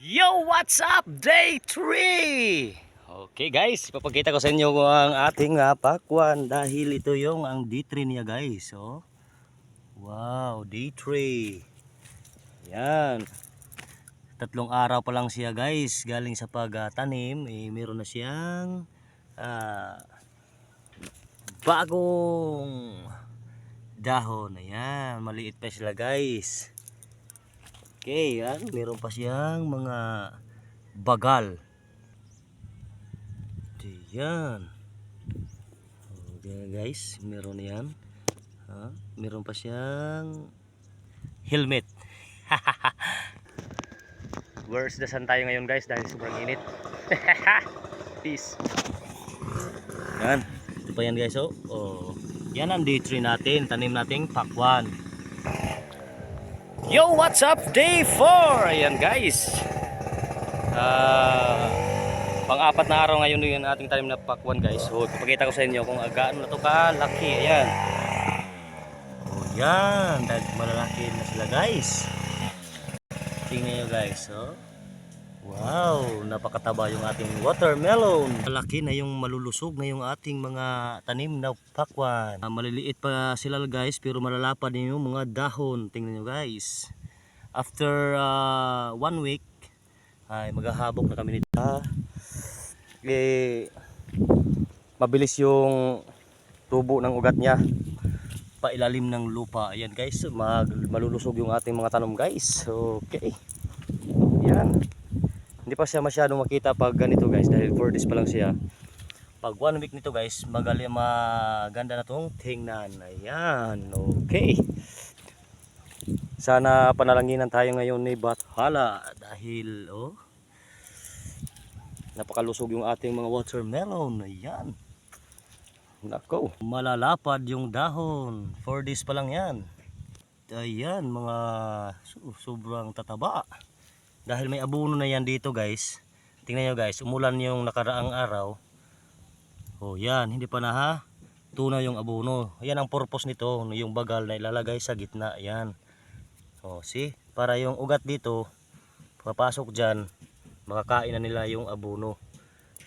Yo, what's up? Day 3! Okay guys, ipapakita ko sa inyo ang ating pakwan dahil ito yung ang D3 niya guys. Oh. Wow, D3. Yan. 3 araw pa lang siya guys. Galing sa pagtanim, meron na siyang bagong dahon. Ayan, maliit pa sila guys. Okay, yan. Meron pa siyang mga bagal. Yan. Okay guys, meron yan. Meron pa siyang helmet. Where's the sun tayo ngayon guys dahil sobrang init. Peace. Yan. Ito pa yan guys. Oh. Yan ang D3 natin. Tanim nating pakwan. Yo, what's up? Day 4. Ayan guys. Pang-apat na araw ngayon yung ating tanim na pakwan guys. So, ipakita ko sa inyo kung gaano na to kalaki. Ayan. Oh, yan. Malalaki na sila guys. Tingnan nyo guys. Oh. Wow. Napakataba yung ating watermelon. Malaki na yung malulusog na yung ating mga tanim na pakwan. Maliliit pa sila guys pero malalapad din yung mga dahon. Tingnan nyo guys. After 1 week ay maghahabok na kami nito. Mabilis yung tubo ng ugat niya pailalim ng lupa. Ayan guys, malulusog yung ating mga tanom guys. Okay, yan, hindi pa siya masyadong makita pag ganito guys dahil 4 days pa lang siya. Pag 1 week nito guys, maganda na itong tingnan. Ayan, okay, sana panalanginan tayo ngayon ni Bathala dahil napakalusog yung ating mga watermelon. Ayan. Nako, malalapad yung dahon. 4 days pa lang yan. Ayan, mga sobrang tataba. Dahil may abono na yan dito guys. Tingnan nyo guys, umulan yung nakaraang araw. Oh yan, hindi pa na tunaw yung abono. Ayan ang purpose nito, yung bagal na ilalagay sa gitna. Ayan. Oh, see? Para yung ugat dito, papasok dyan, makakain na nila yung abono.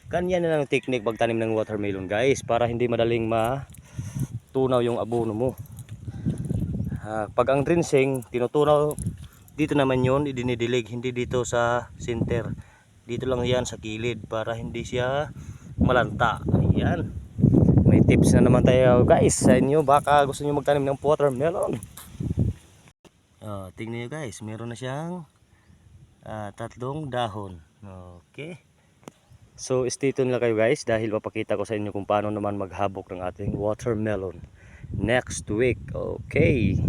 Ganyan na lang technique pagtanim ng watermelon guys, para hindi madaling matunaw yung abono mo. Pag ang drenching tinutunaw dito naman yun, idinidilig, hindi dito sa center, dito lang yan sa kilid para hindi siya malanta. Ayan, may tips na naman tayo guys sa inyo, baka gusto nyo magtanim ng watermelon. Tingnan nyo guys, meron na siyang 3 dahon. Okay, so stay tuned lang kayo guys dahil papakita ko sa inyo kung paano naman maghabok ng ating watermelon next week. Okay.